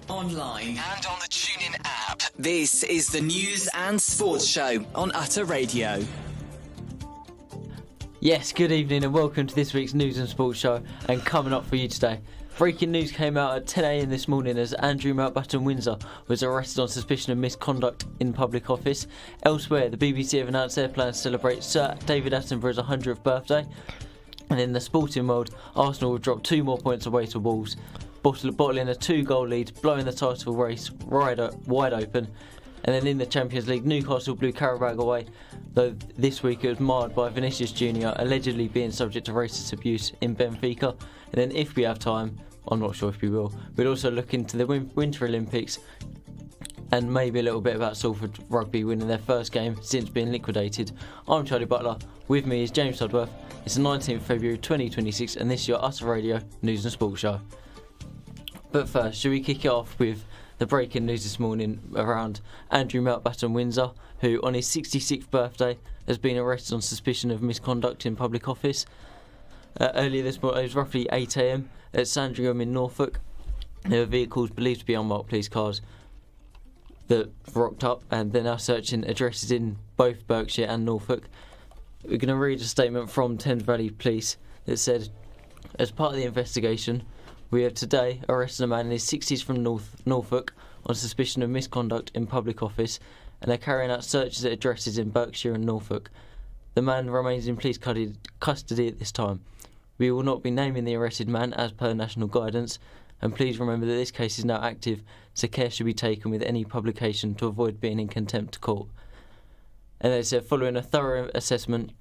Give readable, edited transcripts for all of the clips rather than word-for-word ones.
online and on the TuneIn app. This is the News and Sports Show on Utter Radio. Yes, good evening and welcome to this week's News and Sports Show. And coming up for you today, breaking news came out at 10 a.m. this morning as Andrew Mountbatten-Windsor was arrested on suspicion of misconduct in public office. Elsewhere, the BBC have announced their plans to celebrate Sir David Attenborough's 100th birthday. And in the sporting world, Arsenal have dropped 2 more points away to Wolves, bottling a 2-goal lead, blowing the title race wide open. And then in the Champions League, Newcastle blew Qarabag away, though this week it was marred by Vinicius Jr. allegedly being subject to racist abuse in Benfica. And then if we have time, I'm not sure if we will, we'll also look into the Winter Olympics and maybe a little bit about Salford Rugby winning their first game since being liquidated. I'm Charlie Butler, with me is James Sudworth. It's the 19th of February 2026 and this is your Utter Radio News and Sports Show. But first, should we kick it off with the breaking news this morning around Andrew Mountbatten-Windsor, who on his 66th birthday has been arrested on suspicion of misconduct in public office. Earlier this morning, it was roughly 8 a.m. at Sandringham in Norfolk. There were vehicles believed to be unmarked police cars that rocked up, and they're now searching addresses in both Berkshire and Norfolk. We're going to read a statement from Thames Valley Police that said, as part of the investigation, we have today arrested a man in his 60s from Norfolk on suspicion of misconduct in public office and are carrying out searches at addresses in Berkshire and Norfolk. The man remains in police custody at this time. We will not be naming the arrested man as per national guidance, and please remember that this case is now active, so care should be taken with any publication to avoid being in contempt of court. And they said, following a thorough assessment,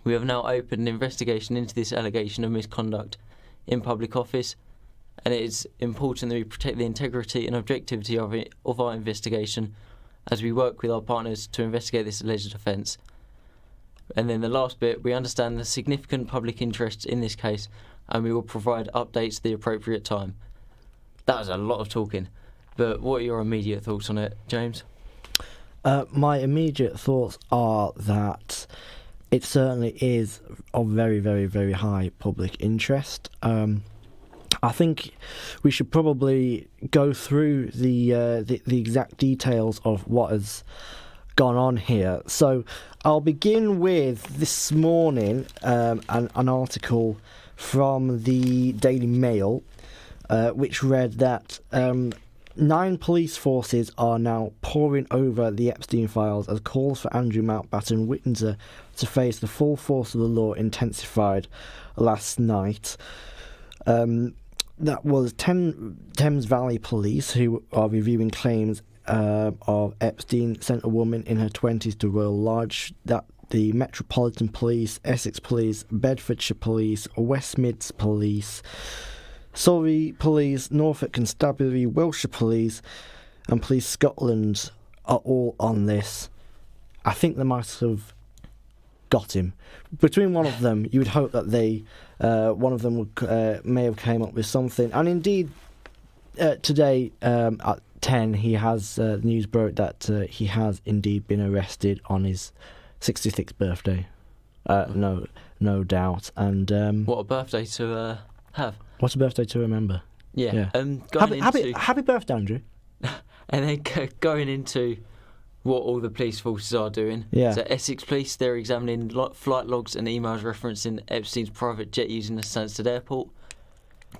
we have now opened an investigation into this allegation of misconduct in public office, and it is important that we protect the integrity and objectivity of our investigation as we work with our partners to investigate this alleged offence. And then the last bit, we understand the significant public interest in this case and we will provide updates at the appropriate time. That was a lot of talking, but what are your immediate thoughts on it, James? My immediate thoughts are that it certainly is of very, very, very high public interest. I think we should probably go through the exact details of what has gone on here. So I'll begin with this morning an article from the Daily Mail, which read that 9 police forces are now poring over the Epstein files as calls for Andrew Mountbatten-Windsor to face the full force of the law intensified last night. That was Thames Valley Police, who are reviewing claims of Epstein sent a woman in her 20s to Royal Lodge. That the Metropolitan Police, Essex Police, Bedfordshire Police, West Mids Police, Surrey Police, Norfolk Constabulary, Wiltshire Police and Police Scotland are all on this. I think they might have got him. Between one of them, you would hope that one of them may have came up with something. And indeed, today at 10, he has the news broke that he has indeed been arrested on his 66th birthday. No doubt. And what a birthday to have. What a birthday to remember. Yeah. Happy birthday, Andrew. And then going into what all the police forces are doing. Yeah. So Essex Police, they're examining flight logs and emails referencing Epstein's private jet using the Stansted Airport.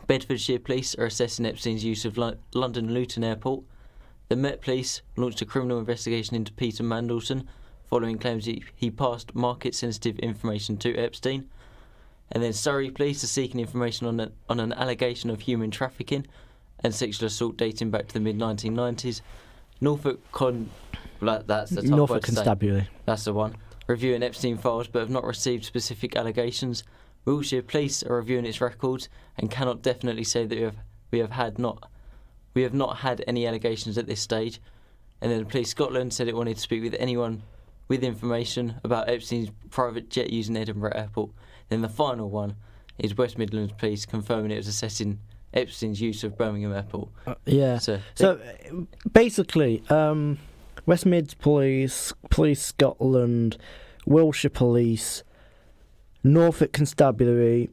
Bedfordshire Police are assessing Epstein's use of London Luton Airport. The Met Police launched a criminal investigation into Peter Mandelson following claims he passed market-sensitive information to Epstein. And then Surrey Police are seeking information on an allegation of human trafficking and sexual assault dating back to the mid-1990s. Norfolk that's the tough Norfolk word to say. Constabulary. That's the one. Reviewing Epstein files but have not received specific allegations. Wiltshire Police are reviewing its records and cannot definitely say that we have not had any allegations at this stage. And then Police Scotland said it wanted to speak with anyone with information about Epstein's private jet using Edinburgh Airport. Then the final one is West Midlands Police confirming it was assessing Epstein's use of Birmingham Airport. So basically, West Mids Police, Police Scotland, Wiltshire Police, Norfolk Constabulary,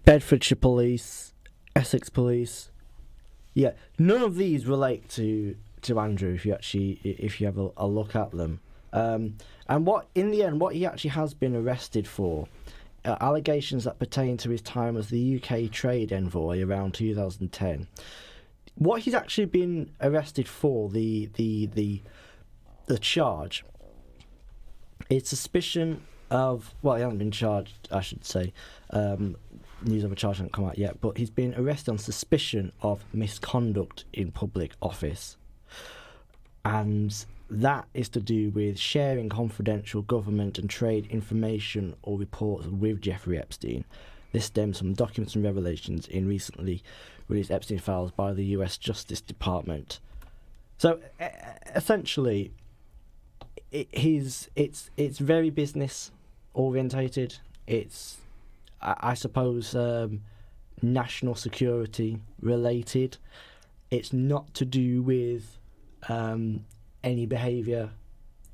Bedfordshire Police, Essex Police. Yeah, none of these relate to Andrew. If you have a look at them, and what he actually has been arrested for, allegations that pertain to his time as the UK trade envoy around 2010. What he's actually been arrested for, the charge, is suspicion of, well, he hasn't been charged, I should say. News of a charge hasn't come out yet, but he's been arrested on suspicion of misconduct in public office. And that is to do with sharing confidential government and trade information or reports with Jeffrey Epstein. This stems from documents and revelations in recently released Epstein files by the US Justice Department. So essentially, it's very business orientated. It's, I suppose, national security related. It's not to do with any behaviour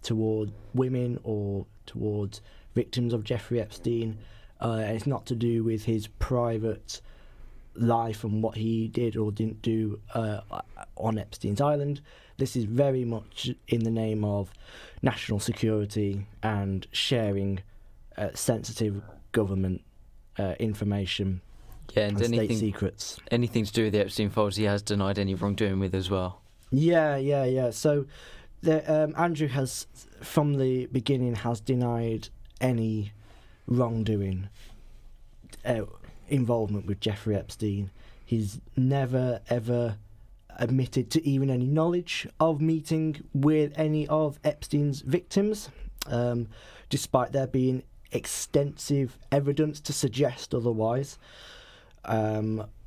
toward women or towards victims of Jeffrey Epstein. It's not to do with his private life and what he did or didn't do on Epstein's Island. This is very much in the name of national security and sharing sensitive government information and state secrets. Anything to do with the Epstein files, he has denied any wrongdoing with as well. Yeah. So Andrew has, from the beginning, has denied any wrongdoing, involvement with Jeffrey Epstein. He's never ever admitted to even any knowledge of meeting with any of Epstein's victims, despite there being extensive evidence to suggest otherwise.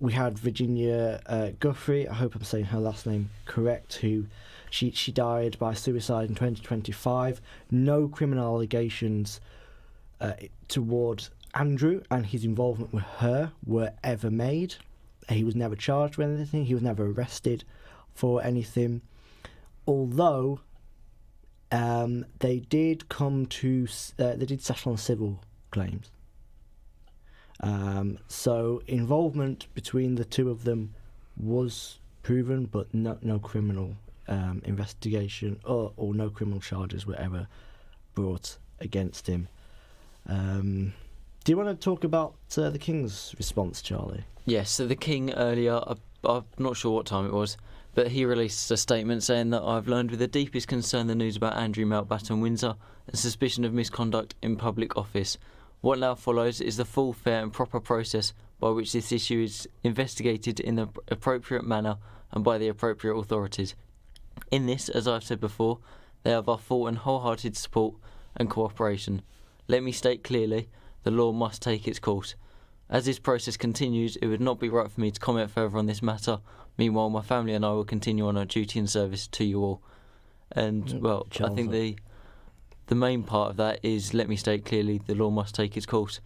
We had Virginia Guthrie, I hope I'm saying her last name correct, who she died by suicide in 2025. No criminal allegations toward Andrew and his involvement with her were ever made. He was never charged with anything. He was never arrested for anything. Although they did settle on civil claims. So involvement between the two of them was proven, but no criminal investigation or no criminal charges were ever brought against him. Do you want to talk about the King's response, Charlie? Yes, so the King earlier, I'm not sure what time it was, but he released a statement saying that I've learned with the deepest concern the news about Andrew Mountbatten Windsor and suspicion of misconduct in public office. What now follows is the full, fair and proper process by which this issue is investigated in the appropriate manner and by the appropriate authorities. In this, as I've said before, they have our full and wholehearted support and cooperation. Let me state clearly, the law must take its course. As this process continues, it would not be right for me to comment further on this matter. Meanwhile, my family and I will continue on our duty and service to you all. And, well, I think the main part of that is, let me state clearly, the law must take its course.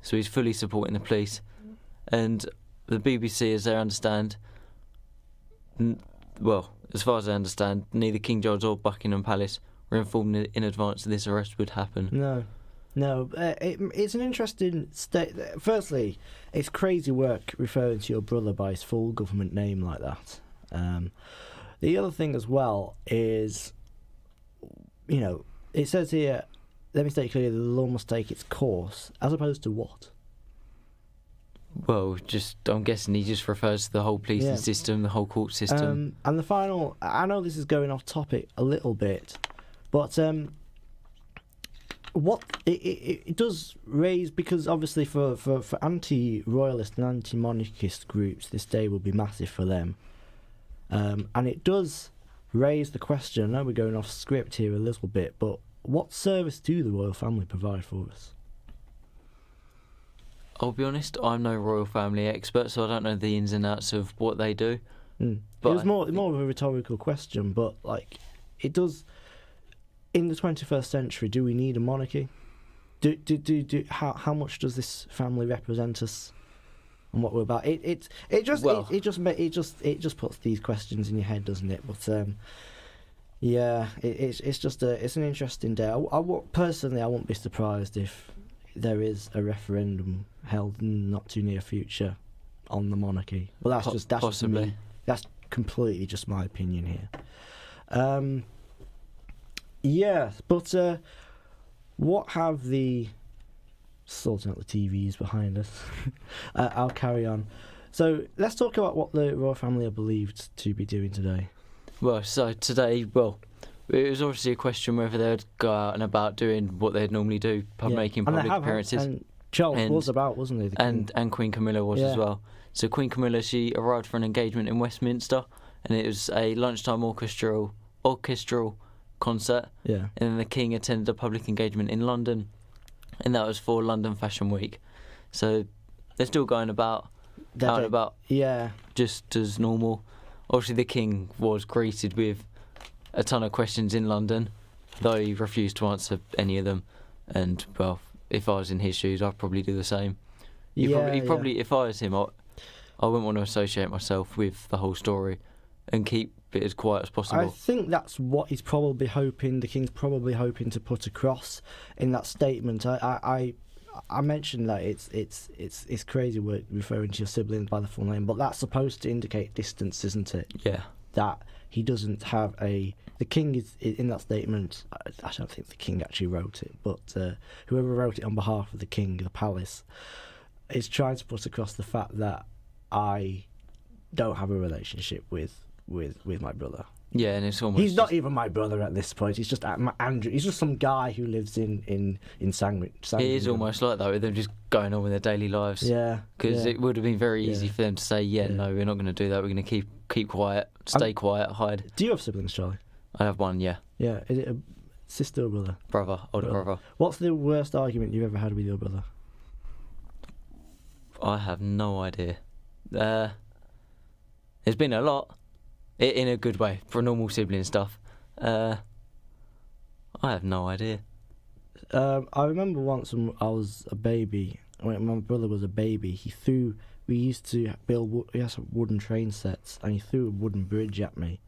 So he's fully supporting the police. And the BBC, as they understand, as far as I understand, neither King George or Buckingham Palace were informed in advance that this arrest would happen. No, it's an interesting state. Firstly, it's crazy work referring to your brother by his full government name like that. The other thing as well is, it says here, let me state clearly, the law must take its course, as opposed to what? Well, I'm guessing he just refers to the whole policing system, the whole court system. And the final, I know this is going off topic a little bit, but what it does raise, because obviously for anti-royalist and anti-monarchist groups, this day will be massive for them. And it does raise the question, I know we're going off script here a little bit, but what service do the royal family provide for us? I'll be honest, I'm no royal family expert, so I don't know the ins and outs of what they do. But it was more of a rhetorical question, but it does. In the 21st century, do we need a monarchy? How much does this family represent us and what we're about? It just puts these questions in your head, doesn't it? But it's an interesting day. Personally, I won't be surprised if there is a referendum held in the not too near future on the monarchy. But that's just possibly. me. That's completely just my opinion here. Yeah, but what have sorting out the TVs behind us? I'll carry on. So let's talk about what the royal family are believed to be doing today. Well, so today, it was obviously a question whether they'd go out and about doing what they'd normally do, making public appearances. And Charles was about, wasn't he? The king? And Queen Camilla was as well. So Queen Camilla, she arrived for an engagement in Westminster, and it was a lunchtime orchestral concert. Yeah. And then the king attended a public engagement in London, and that was for London Fashion Week. So they're still going out and about, just as normal. Obviously, the king was greeted with a ton of questions in London, though he refused to answer any of them. And well, if I was in his shoes, I'd probably do the same. If I was him, I wouldn't want to associate myself with the whole story and keep it as quiet as possible. I think that's what he's probably hoping. The king's probably hoping to put across in that statement. I mentioned that it's crazy we're referring to your siblings by the full name, but that's supposed to indicate distance, isn't it? Yeah. That he doesn't have the king is in that statement. I don't think the king actually wrote it, but whoever wrote it on behalf of the king, the palace, is trying to put across the fact that I don't have a relationship with my brother. Yeah, and it's almost... He's not even my brother at this point. He's just Andrew. He's just some guy who lives in Sandwich. It is almost like that, with them just going on with their daily lives. Yeah. Because it would have been very easy for them to say, no, we're not going to do that. We're going to keep quiet, stay quiet, hide. Do you have siblings, Charlie? I have one, yeah. Yeah. Is it a sister or brother? Older brother. What's the worst argument you've ever had with your brother? I have no idea. There's been a lot. In a good way, for normal sibling stuff. I have no idea. I remember once when I was a baby, when my brother was a baby, we used to build wooden train sets, and he threw a wooden bridge at me.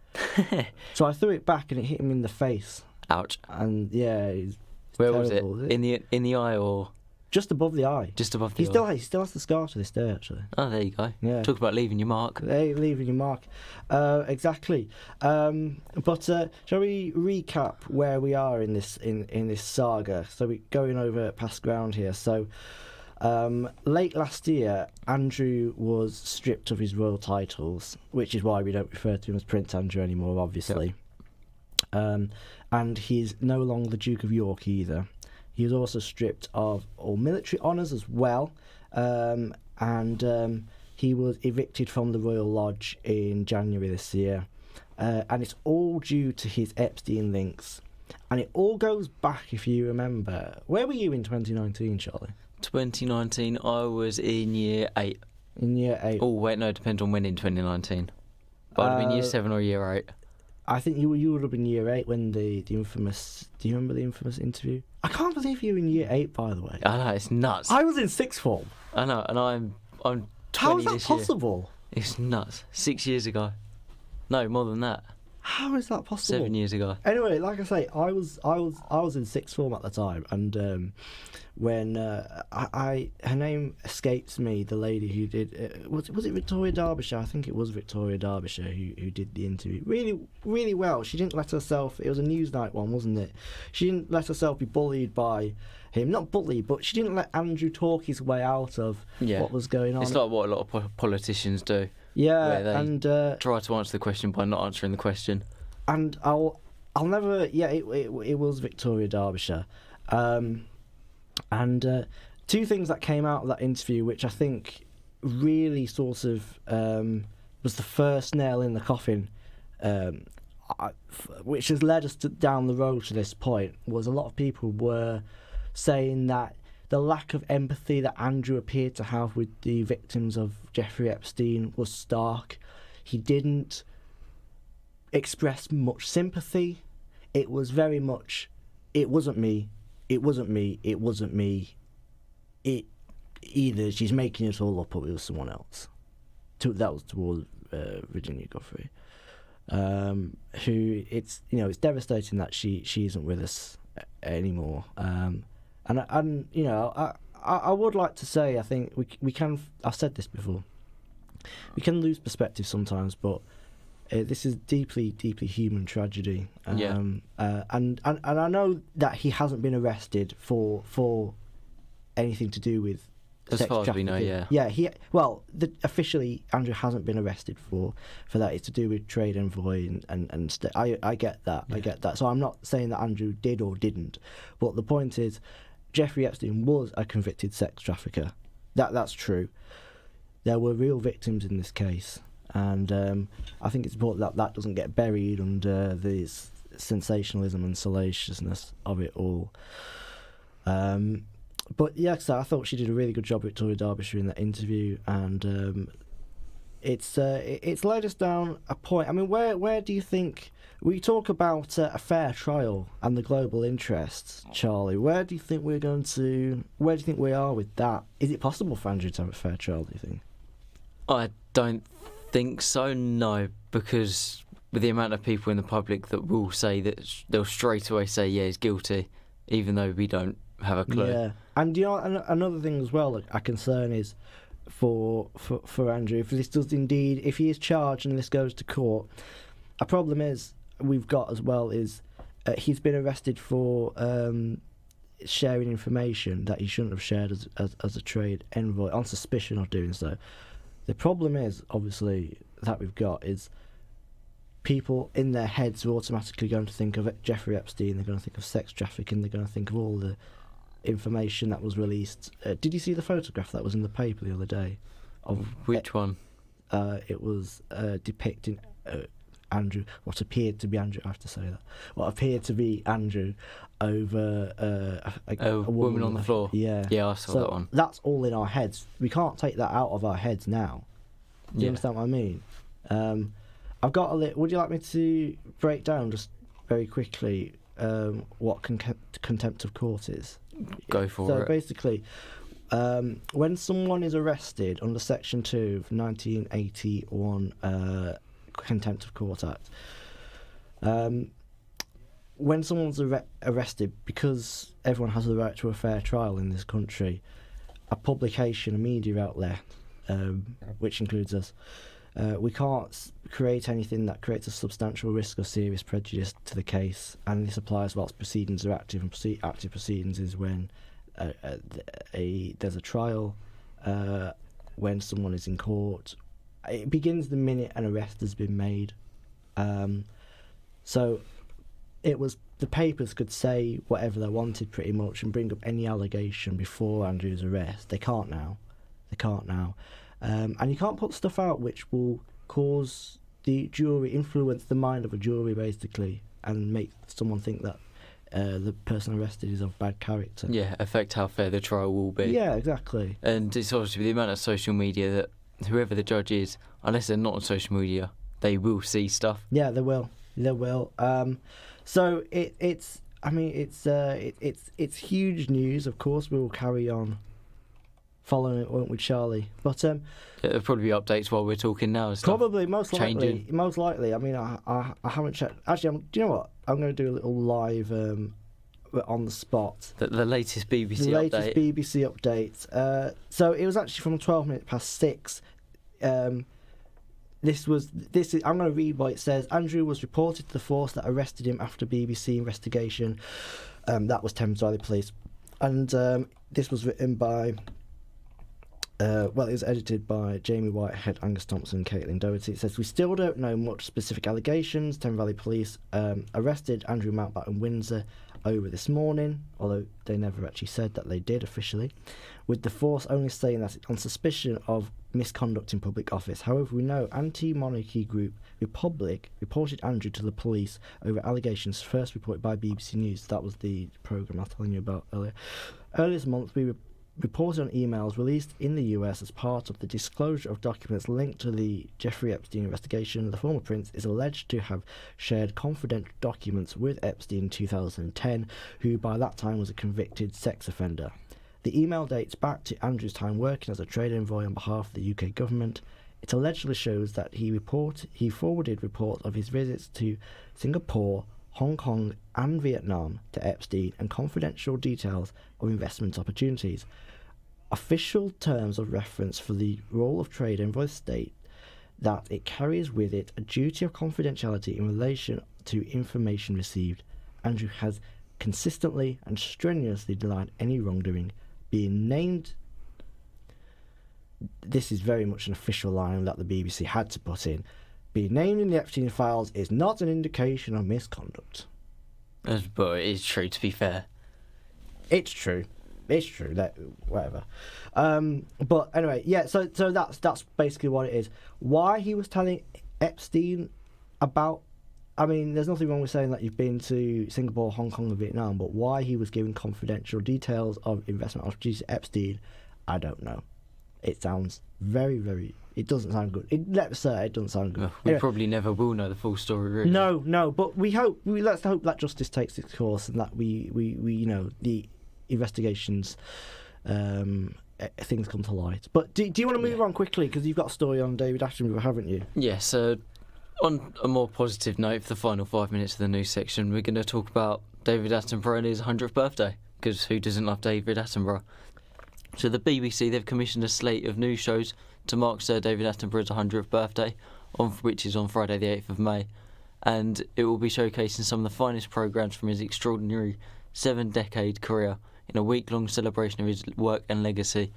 So I threw it back and it hit him in the face. Ouch. And it's where terrible. was it? In the eye or...? Just above the eye. Just above the eye. He still has the scar to this day, actually. Oh, there you go. Yeah. Talk about leaving your mark. Hey, leaving your mark. Exactly. But shall we recap where we are in this saga? So we're going over past ground here. So late last year, Andrew was stripped of his royal titles, which is why we don't refer to him as Prince Andrew anymore, obviously. Yep. And he's no longer the Duke of York either. He was also stripped of all military honours as well, and he was evicted from the Royal Lodge in January this year. And it's all due to his Epstein links. And it all goes back, if you remember. Where were you in 2019, Charlie? 2019, I was in year 8. In year 8? Oh, wait, no, it depends on when in 2019. But I'd have been year 7 or year 8. I think you would have been year 8 when the infamous... Do you remember the infamous interview? I can't believe you were in year 8, by the way. I know, it's nuts. I was in sixth form. I know, and I'm 20 How is that this year. possible? It's nuts. 6 years ago. No, more than that. How is that possible? 7 years ago. Anyway, like I say, I was in sixth form at the time, and when her name escapes me, the lady who did was it Victoria Derbyshire? I think it was Victoria Derbyshire who did the interview really, really well. She didn't let herself. It was a Newsnight one, wasn't it? She didn't let herself be bullied by him. Not bullied, but she didn't let Andrew talk his way out of what was going on. It's like what a lot of politicians do. Yeah, they and try to answer the question by not answering the question. And I'll never. Yeah, it was Victoria Derbyshire, and two things that came out of that interview, which I think really sort of was the first nail in the coffin, which has led us down the road to this point, was a lot of people were saying that the lack of empathy that Andrew appeared to have with the victims of Jeffrey Epstein was stark. He didn't express much sympathy. It was very much, it wasn't me, it wasn't me, it wasn't me. It either she's making it all up or it was someone else. That was towards Virginia Giuffre, who it's devastating that she isn't with us anymore. And I would like to say, I think we can. I've said this before. we can lose perspective sometimes, but this is deeply, deeply human tragedy. And I know that he hasn't been arrested for anything to do with as sex far as we trafficking. know, Officially Andrew hasn't been arrested for that. It's to do with trade envoy and I get that. Yeah. I get that. So I'm not saying that Andrew did or didn't, but the point is, Jeffrey Epstein was a convicted sex trafficker. That's true. There were real victims in this case, and I think it's important that doesn't get buried under the sensationalism and salaciousness of it all. But yeah, so I thought she did a really good job with Victoria Derbyshire in that interview, and it's led us down a point. I mean, where do you think we talk about a fair trial and the global interests, Charlie? Where do you think we are with that? Is it possible for Andrew to have a fair trial, do you think? I don't think so, no, because with the amount of people in the public that will say that, they'll straight away say, yeah, he's guilty, even though we don't have a clue. Yeah, and another thing as well, a concern is for Andrew, if this does indeed, if he is charged and this goes to court, a problem is we've got as well is he's been arrested for sharing information that he shouldn't have shared as a trade envoy on suspicion of doing so. The problem is, obviously, that we've got is people in their heads are automatically going to think of Jeffrey Epstein, they're going to think of sex trafficking, they're going to think of all the information that was released. Did you see the photograph that was in the paper the other day? Of Which one? It was depicting Andrew, what appeared to be Andrew, I have to say that, what appeared to be Andrew over a woman on the floor. Yeah, I saw that one. That's all in our heads. We can't take that out of our heads now. Do you understand what I mean? I've got would you like me to break down just very quickly what contempt of court is? Go for it. So basically, when someone is arrested under Section 2 of 1981 Contempt of Court Act, when someone's arrested, because everyone has the right to a fair trial in this country, a publication, a media outlet, which includes us, we can't create anything that creates a substantial risk of serious prejudice to the case, and this applies whilst proceedings are active, and active proceedings is when there's a trial, when someone is in court. It begins the minute an arrest has been made. So it was, the papers could say whatever they wanted pretty much and bring up any allegation before Andrew's arrest. They can't now. And you can't put stuff out which will cause the jury, influence the mind of a jury basically, and make someone think that the person arrested is of bad character. Yeah, affect how fair the trial will be. Yeah, exactly. And it's obviously the amount of social media that whoever the judge is, unless they're not on social media, they will see stuff. Yeah, they will. So it's huge news. Of course, we will carry on following it, won't we, Charlie? But there'll probably be updates while we're talking now. Probably, most changing. likely. I mean, I haven't checked. Actually, do you know what? I'm going to do a little live on the spot. The latest BBC update. The latest BBC update. So it was actually from 12 minutes past 6. I'm going to read what it says. Andrew was reported to the force that arrested him after BBC investigation. That was Thames Valley Police. And this was written by... it was edited by Jamie Whitehead, Angus Thompson, Caitlin Doherty. It says, we still don't know much specific allegations. Thames Valley Police arrested Andrew Mountbatten Windsor over this morning, although they never actually said that they did officially, with the force only saying that it's on suspicion of misconduct in public office. However, we know anti-monarchy group Republic reported Andrew to the police over allegations first reported by BBC News. That was the programme I was telling you about earlier. Earlier this month, we reported on emails released in the US as part of the disclosure of documents linked to the Jeffrey Epstein investigation. The former prince is alleged to have shared confidential documents with Epstein in 2010, who by that time was a convicted sex offender. The email dates back to Andrew's time working as a trade envoy on behalf of the UK government. It allegedly shows that he forwarded reports of his visits to Singapore, Hong Kong and Vietnam to Epstein, and confidential details of investment opportunities. Official terms of reference for the role of trade envoy state that it carries with it a duty of confidentiality in relation to information received. Andrew has consistently and strenuously denied any wrongdoing. Being named, this is very much an official line that the BBC had to put in, being named in the Epstein files is not an indication of misconduct. But it is true, to be fair. It's true. It's true. That whatever. But anyway, yeah. So that's basically what it is. Why he was telling Epstein about? I mean, there's nothing wrong with saying that you've been to Singapore, Hong Kong, and Vietnam. But why he was giving confidential details of investment opportunities to Epstein, I don't know. It sounds very, very. It doesn't sound good. Let's say it doesn't sound good. Well, we probably never will know the full story, really. No. But let's hope that justice takes its course and that we the investigations, things come to light. But do you want to move on quickly, because you've got a story on David Attenborough, haven't you? Yes. On a more positive note, for the final 5 minutes of the news section, we're going to talk about David Attenborough and his 100th birthday, because who doesn't love David Attenborough? So the BBC, they've commissioned a slate of news shows to mark Sir David Attenborough's 100th birthday, which is on Friday the 8th of May, and it will be showcasing some of the finest programmes from his extraordinary 7-decade career in a week-long celebration of his work and legacy.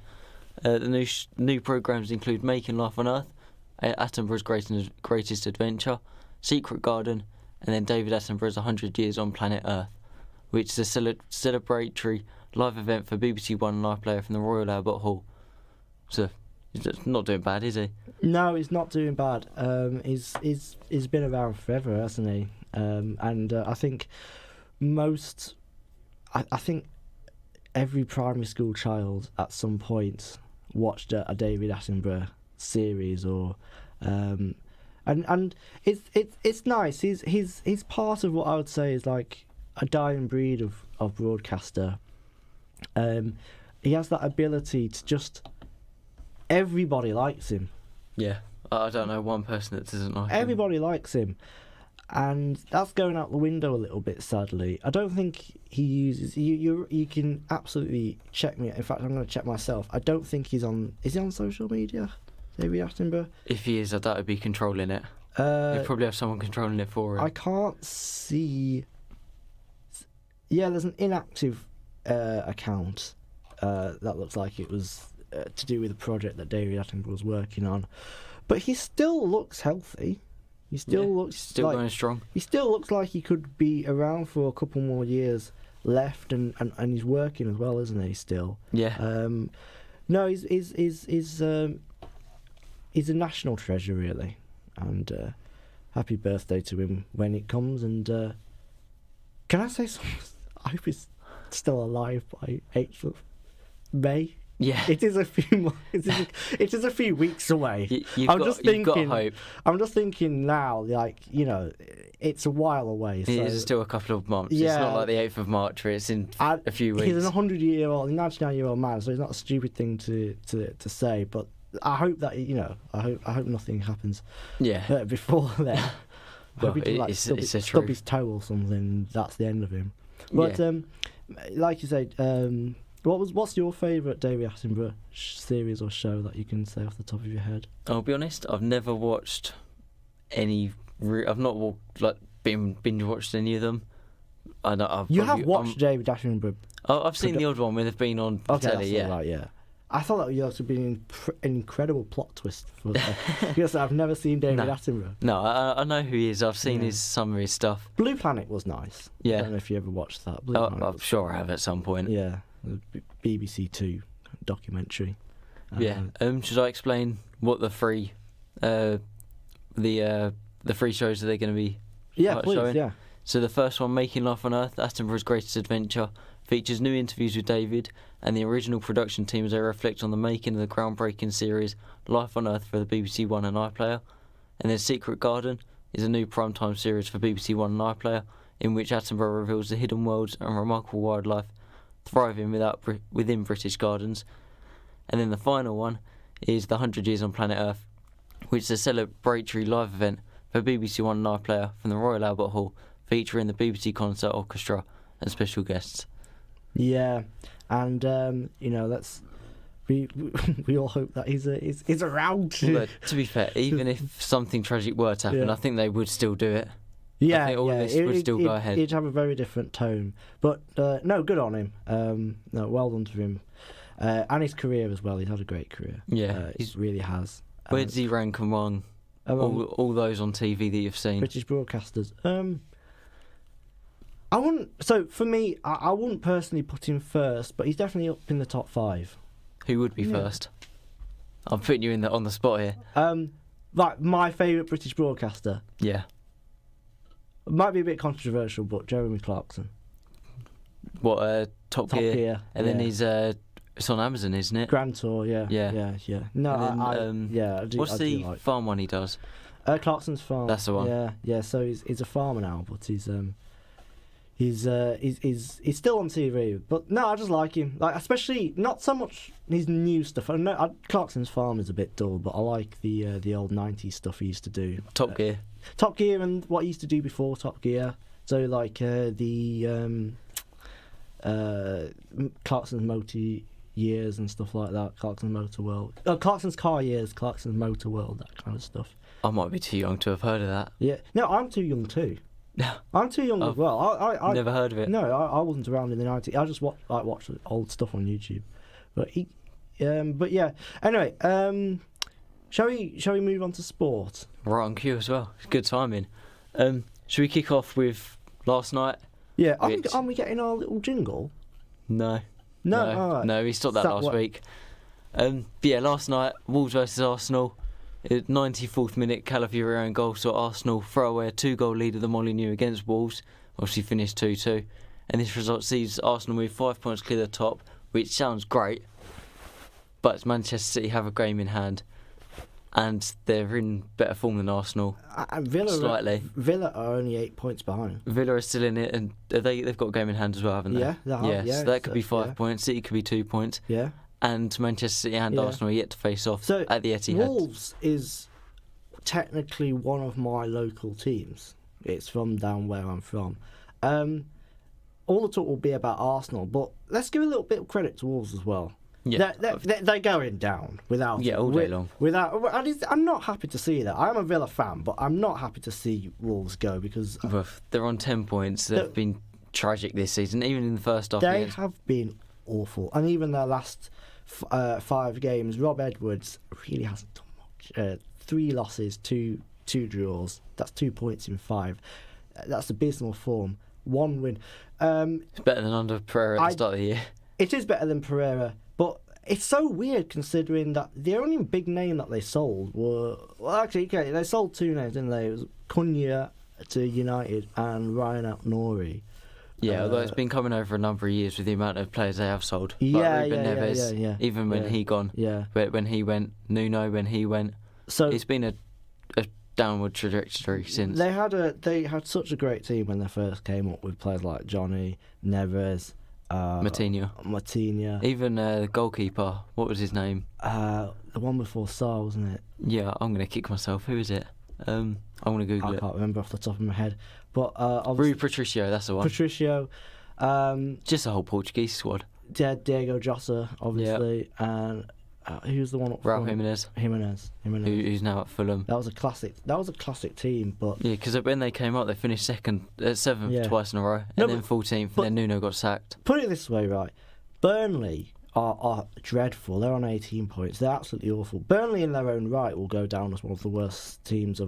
The new programmes include Making Life on Earth, Attenborough's Greatest Adventure, Secret Garden, and then David Attenborough's 100 Years on Planet Earth, which is a celebratory live event for BBC One and iPlayer from the Royal Albert Hall. So he's not doing bad, is he? No, he's not doing bad. He's been around forever, hasn't he? And I think I think every primary school child at some point watched a David Attenborough series, or and it's nice. He's part of what I would say is like a dying breed of broadcaster. He has that ability to just, everybody likes him. Yeah, I don't know one person that doesn't like him. Everybody likes him, and that's going out the window a little bit, sadly. I don't think he uses. You can absolutely check me. In fact, I'm going to check myself. I don't think he's on. Is he on social media, David Attenborough? If he is, I doubt he'd be controlling it. He'd probably have someone controlling it for him. I can't see. Yeah, there's an inactive account that looks like it was to do with a project that David Attenborough was working on, but he still looks healthy. He still looks going strong. He still looks like he could be around for a couple more years left, and he's working as well, isn't he? Still, yeah. No, he's a national treasure, really, and happy birthday to him when it comes. And can I say something? I hope he's still alive by 8th of May. Yeah, it is a few it is a few weeks away. You've got hope. I'm just thinking now, like, it's a while away. So. It is still a couple of months. Yeah. It's not like the 8th of March, where it's in a few weeks. He's a 99-year-old man, so it's not a stupid thing to say. But I hope that I hope nothing happens. Yeah. Before then. Well, stub his toe or something. That's the end of him. But like you said, what's your favourite David Attenborough series or show that you can say off the top of your head? I'll be honest, I've never watched any. I've not binge watched any of them. You have watched David Attenborough. I've seen the odd one where they've been on telly. Yeah, right, yeah. I thought that would also be an incredible plot twist for because I've never seen David Attenborough. No, I know who he is. I've seen some of his stuff. Blue Planet was nice. Yeah. I don't know if you ever watched that. I'm sure I have at some point. Yeah, the BBC Two documentary. Should I explain what the free shows that they're going to be showing? Yeah. So the first one, Making Life on Earth, Attenborough's Greatest Adventure, features new interviews with David and the original production team as they reflect on the making of the groundbreaking series Life on Earth for the BBC One and iPlayer. And then Secret Garden is a new primetime series for BBC One and iPlayer, in which Attenborough reveals the hidden worlds and remarkable wildlife thriving within British gardens. And then the final one is the 100 Years on Planet Earth, which is a celebratory live event for BBC One and iPlayer from the Royal Albert Hall, featuring the BBC Concert Orchestra and special guests. Yeah, and we all hope that he's around. Although, to be fair, even if something tragic were to happen, Yeah. I think they would still do it. Yeah, I think all of this would still go ahead. He'd have a very different tone. But no, good on him. No, well done to him. And his career as well. He's had a great career. Yeah, he really has. Where does he rank among all those on TV that you've seen? British broadcasters? I wouldn't. So for me, I wouldn't personally put him first, but he's definitely up in the top 5. Who would be first? I'm putting you on the spot here. Like my favourite British broadcaster. Yeah. It might be a bit controversial, but Jeremy Clarkson. What, Top Gear? And then he's it's on Amazon, isn't it? Grand Tour, yeah. No, And then, I do. What's I the do like. farm one he does? Clarkson's Farm. That's the one. Yeah. So he's a farmer now, but he's still on TV. But no, I just like him. Like, especially not so much his new stuff. I know Clarkson's Farm is a bit dull, but I like the old '90s stuff he used to do. Top Gear. Top Gear and what he used to do before Top Gear. So like the Clarkson's Motor Years and stuff like that. Clarkson's Motor World. Clarkson's Car Years. Clarkson's Motor World. That kind of stuff. I might be too young to have heard of that. Yeah. No, I'm too young too. I'm too young as well. I never heard of it. No, I wasn't around in the '90s. I just watched old stuff on YouTube. But yeah. Anyway, shall we move on to sport? Right on cue as well. It's good timing. Should we kick off with last night? Yeah. Aren't we getting our little jingle? No. All right. No, we stopped that last week. But yeah, last night, Wolves versus Arsenal. 94th minute, Calafiori goal saw Arsenal throw away a 2-goal lead at the Molineux against Wolves. Obviously finished 2-2. And this result sees Arsenal move 5 points clear the top, which sounds great. But Manchester City have a game in hand. And they're in better form than Arsenal. Villa, slightly. Villa are only 8 points behind. Villa are still in it, and they've got a game in hand as well, haven't they? Yeah, they have. So that could be 5 points. City could be 2 points. Yeah. And Manchester City and Arsenal are yet to face off at the Etihad. Wolves is technically one of my local teams. It's from down where I'm from. All the talk will be about Arsenal, but let's give a little bit of credit to Wolves as well. Yeah, they're going down without. Yeah, all day long. I'm not happy to see that. I'm a Villa fan, but I'm not happy to see Wolves go because they're on 10 points. They've been tragic this season, even in the first half. They have been awful, and even their last 5 games, Rob Edwards really hasn't done much. 3 losses, 2 draws. That's 2 points in 5. That's abysmal form. 1 win. It's better than under Pereira at the start of the year. It is better than Pereira, but it's so weird considering that the only big name that they sold were... Well, actually, okay, they sold 2 names, didn't they? It was Cunha to United and Ryan Aït-Nouri. Yeah, although it's been coming over a number of years with the amount of players they have sold. Yeah, like Ruben Neves, even when he gone. Yeah. But when he went, Nuno when he went. So it's been a downward trajectory since. They had such a great team when they first came up with players like Johnny, Neves, Matinha. Even the goalkeeper, what was his name? The one before Sarr, wasn't it? Yeah, I'm going to kick myself. Who is it? I'm going to Google it. I can't remember off the top of my head. But Rui Patricio, that's the one. Patricio. Just a whole Portuguese squad. Yeah, Diego Jota, obviously. Yep. And who's the one up front? Raul Jimenez. Who's now at Fulham. That was a classic team, but... Yeah, because when they came up, they finished 7th twice in a row, and then 14th, and then Nuno got sacked. Put it this way, right? Burnley are dreadful. They're on 18 points. They're absolutely awful. Burnley in their own right will go down as one of the worst teams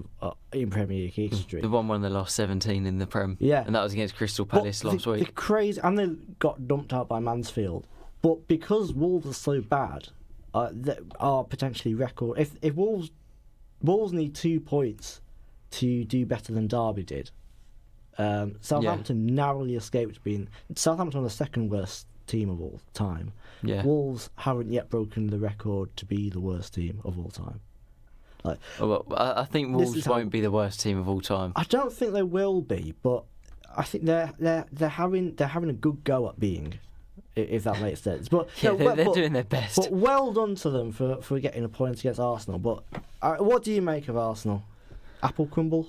in Premier League history. The one when they lost 17 in the Prem. Yeah. And that was against Crystal Palace last week. Crazy, and they got dumped out by Mansfield. But because Wolves are so bad, they are potentially record. If Wolves need 2 points to do better than Derby did. Southampton narrowly escaped being... Southampton are the second worst team of all time. Yeah. Wolves haven't yet broken the record to be the worst team of all time. I think Wolves won't be the worst team of all time. I don't think they will be, but I think they're having a good go at being, if that makes sense. But yeah, they're doing their best. But well done to them for getting a point against Arsenal. But what do you make of Arsenal? Apple crumble?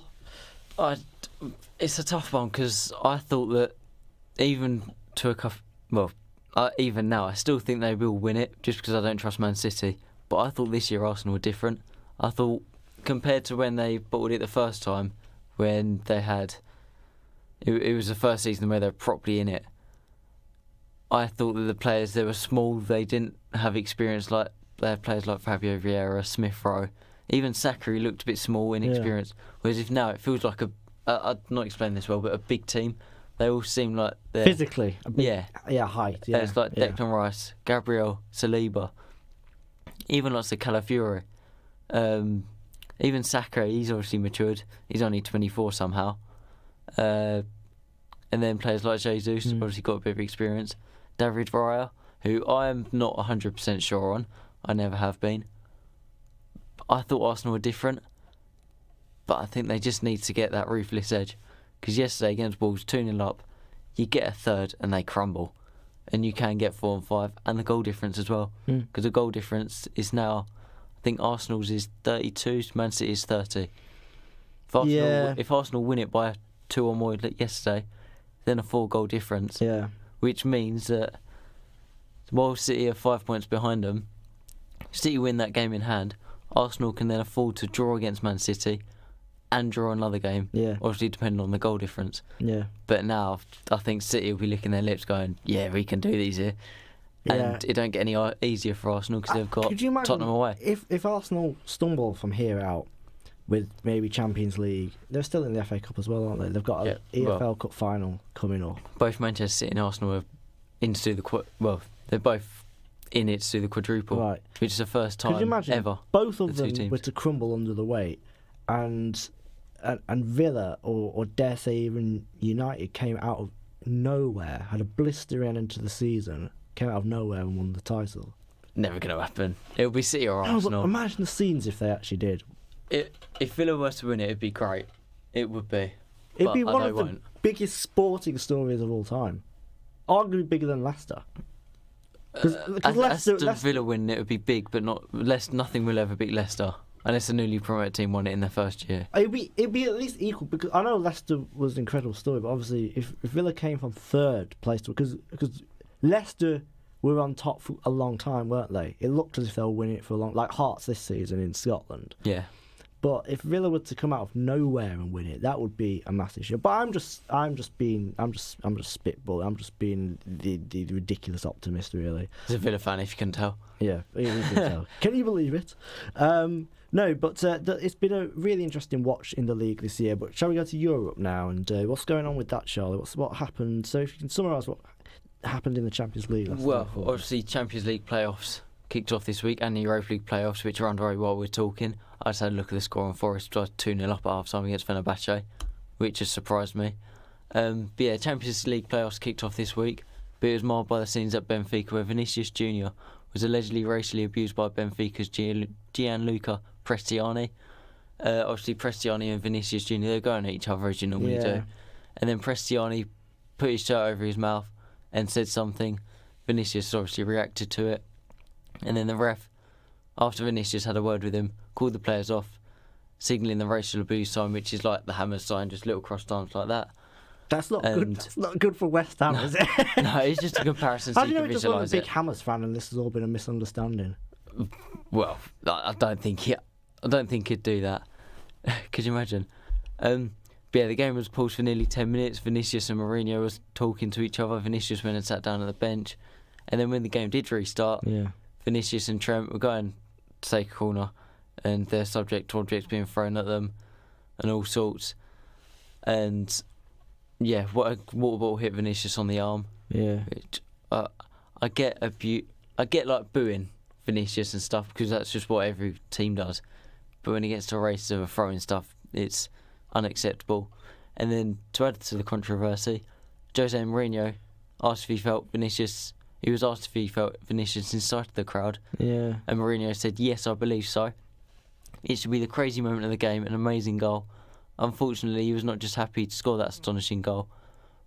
It's a tough one because I thought that even to even now, I still think they will win it, just because I don't trust Man City. But I thought this year Arsenal were different. I thought, compared to when they bottled it the first time, when they had... It was the first season where they were properly in it. I thought that the players, they were small, they didn't have experience like... They had players like Fabio Vieira, Smith Rowe. Even Sakari looked a bit small, inexperienced. Whereas if now it feels like I'd not explain this well, but a big team. They all seem like they're... Physically. A big, height. Yeah, it's like Declan Rice, Gabriel, Saliba. Even lots of Calafiori. Even Sakari, he's obviously matured. He's only 24 somehow. And then players like Jesus, obviously got a bit of experience. David Raya, who I am not 100% sure on. I never have been. I thought Arsenal were different. But I think they just need to get that ruthless edge. Because yesterday against Wolves, 2-0 up, you get a third and they crumble. And you can get 4 and 5. And the goal difference as well. Because the goal difference is now, I think Arsenal's is 32, Man City is 30. If Arsenal win it by 2 or more yesterday, then a 4-goal difference. Yeah. Which means that while City are 5 points behind them, City win that game in hand, Arsenal can then afford to draw against Man City and draw another game. Yeah. Obviously depending on the goal difference. Yeah. But now I think City will be licking their lips going, yeah, we can do these here. And it don't get any easier for Arsenal because they've got Tottenham away. If Arsenal stumble from here out with maybe Champions League, they're still in the FA Cup as well, aren't they? They've got an EFL Cup final coming up. Both Manchester City and Arsenal are in to do they're both in it to do the quadruple, right? Which is the first time Could you imagine ever. Both of them were to crumble under the weight, and Villa or dare say even United came out of nowhere, had a blistering end to the season, came out of nowhere and won the title. Never going to happen. It'll be City or Arsenal. But imagine the scenes if they actually did. If Villa were to win it, it'd be great. It would be. It'd be one of the biggest sporting stories of all time. Arguably bigger than Leicester. Because Leicester Villa win, it would be big, but nothing will ever beat Leicester. Unless a newly promoted team won it in their first year. It'd be at least equal, because I know Leicester was an incredible story, but obviously if Villa came from third place, because Leicester were on top for a long time, weren't they? It looked as if they were winning it for a long, like Hearts this season in Scotland. Yeah. But if Villa were to come out of nowhere and win it, that would be a massive issue. But I'm just spitballing. I'm just being the ridiculous optimist, really. As a Villa fan, if you can tell. Yeah, you can tell. Can you believe it? No, but it's been a really interesting watch in the league this year. But shall we go to Europe now? And what's going on with that, Charlie? What happened? So if you can summarise what happened in the Champions League. Obviously Champions League playoffs kicked off this week, and the Europa League playoffs, which are underway while we're talking. I just had a look at the score on Forest. I was 2-0 up at half-time against Fenerbahce, which has surprised me. But yeah, Champions League playoffs kicked off this week, but it was marred by the scenes at Benfica, where Vinicius Junior was allegedly racially abused by Benfica's Gianluca Prestiani. Obviously Prestiani and Vinicius Junior, they're going at each other as you normally do. And then Prestiani put his shirt over his mouth and said something. Vinicius obviously reacted to it. And then the ref, after Vinicius had a word with him, called the players off, signalling the racial abuse sign, which is like the hammer sign, just little crossed arms like that. That's not good. That's not good for West Ham, is it? No, it's just a comparison so you can visualise it. I'm a big Hammers fan, and this has all been a misunderstanding. Well, I don't think he'd do that. Could you imagine? But yeah, the game was paused for nearly 10 minutes. Vinicius and Mourinho was talking to each other. Vinicius went and sat down on the bench, and then when the game did restart, Vinicius and Trent were going to take a corner, and they're subject to objects being thrown at them and all sorts. And yeah, what a water bottle hit Vinicius on the arm. Yeah, which, I get like booing Vinicius and stuff, because that's just what every team does. But when it gets to racism and throwing stuff, it's unacceptable. And then to add to the controversy, Jose Mourinho asked if he felt Vinicius. He was asked if he felt Vinicius incited the crowd. Yeah. And Mourinho said, yes, I believe so. It should be the crazy moment of the game, an amazing goal. Unfortunately, he was not just happy to score that astonishing goal.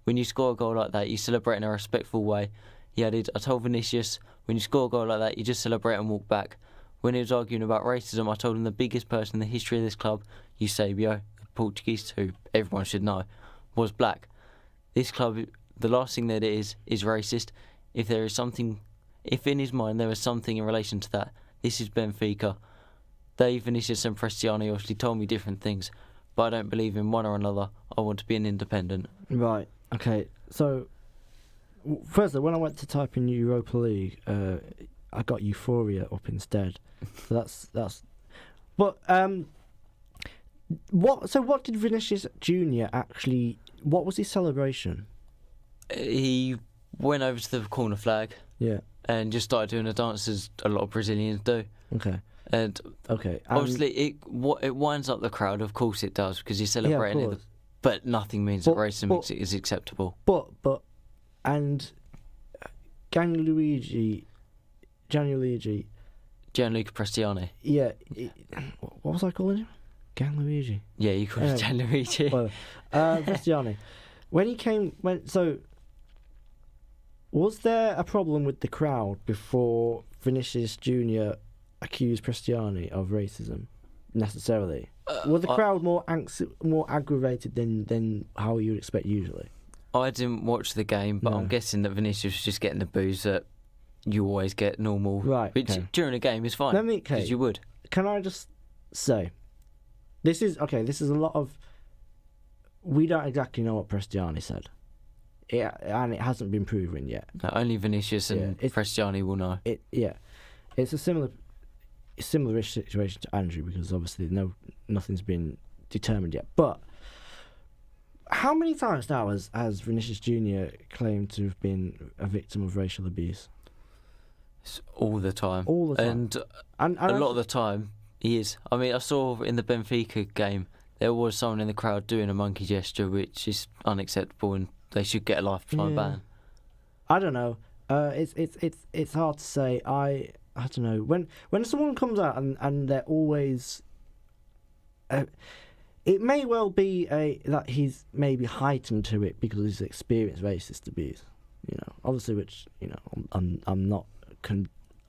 When you score a goal like that, you celebrate in a respectful way. He added, I told Vinicius, when you score a goal like that, you just celebrate and walk back. When he was arguing about racism, I told him the biggest person in the history of this club, Eusebio, the Portuguese, who everyone should know, was black. This club, the last thing that it is racist. if there is something, if in his mind there is something in relation to that, this is Benfica. They, Vinicius and Prestiani, obviously told me different things, but I don't believe in one or another. I want to be an independent. Right. Okay. So, firstly, when I went to type in Europa League, I got Euphoria up instead. So that's. But what did Vinicius Junior actually? What was his celebration? He went over to the corner flag. Yeah. And just started doing a dance as a lot of Brazilians do. Okay. And obviously it winds up the crowd. Of course it does, because he's celebrating it. But nothing means that racism is acceptable. But Gianluca Prestiani. Yeah. What was I calling him? Gianluigi. Yeah, you called him Gianluigi. Well, Prestiani. Was there a problem with the crowd before Vinicius Junior accused Prestiani of racism? Necessarily, was the crowd more aggravated than how you would expect usually? I didn't watch the game, but I'm guessing that Vinicius was just getting the booze that you always get normal. Right. Which during a game is fine. Because you would. Can I just say, this is a lot of. We don't exactly know what Prestiani said. Yeah, and it hasn't been proven yet. No, only Vinicius and Prestiani will know. It's a similar-ish situation to Andrew, because obviously nothing's been determined yet. But how many times now has Vinicius Junior claimed to have been a victim of racial abuse? It's all the time. All the time. And a lot of the time he is. I mean, I saw in the Benfica game there was someone in the crowd doing a monkey gesture, which is unacceptable, and they should get a lifetime ban. I don't know. It's hard to say. I don't know. When someone comes out and they're always, it may well be that he's maybe heightened to it because he's experienced racist abuse. Obviously, which I'm not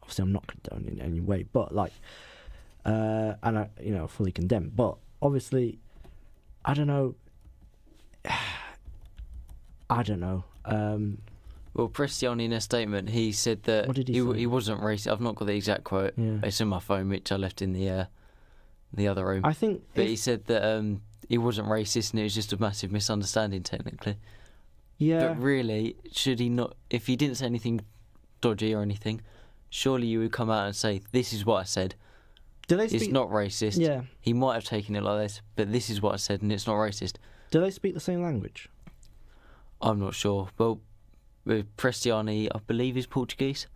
obviously I'm not condoning in any way, but and I fully condemn. But obviously, I don't know. Well, Prestiani, in a statement, he said that what did he say? He wasn't racist. I've not got the exact quote. Yeah. It's in my phone, which I left in the other room. I think, but he said that he wasn't racist, and it was just a massive misunderstanding, technically. Yeah. But really, should he not? If he didn't say anything dodgy or anything, surely you would come out and say, "This is what I said. It's not racist." Yeah. He might have taken it like this, but this is what I said, and it's not racist. Do they speak the same language? I'm not sure. Well, with Prestiani, I believe he's Portuguese.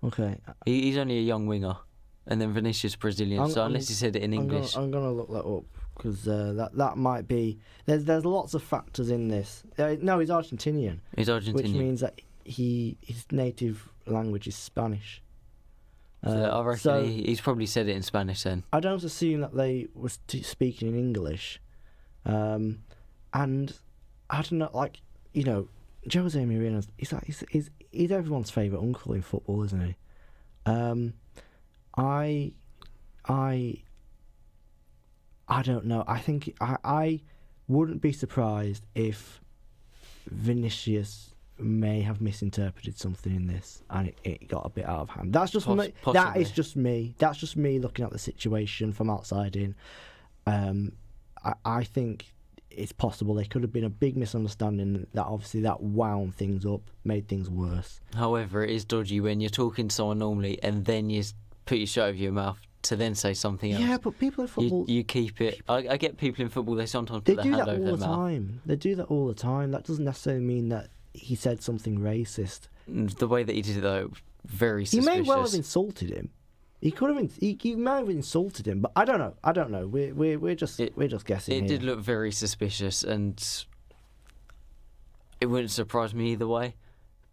Okay. He's only a young winger, and then Vinicius Brazilian. Unless he said it in English, I'm gonna look that up, because that might be. There's lots of factors in this. No, he's Argentinian. He's Argentinian, which means that his native language is Spanish. So I reckon he's probably said it in Spanish then. I don't assume that they were speaking in English, and I don't know, Jose Mourinho, he's everyone's favourite uncle in football, isn't he? I don't know. I think I wouldn't be surprised if Vinicius may have misinterpreted something in this, and it got a bit out of hand. That's just me. That is just me. That's just me looking at the situation from outside in. I think it's possible there could have been a big misunderstanding that obviously that wound things up, made things worse. However, it is dodgy when you're talking to someone normally and then you put your shirt over your mouth to then say something else. Yeah, but people in football... You keep it... I get people in football, they sometimes put their hand over their mouth. They do that all the time. They do that all the time. That doesn't necessarily mean that he said something racist. The way that he did it, though, very suspicious. He may well have insulted him. He could have. He might have insulted him, but I don't know. We're just guessing. It did look very suspicious, and it wouldn't surprise me either way.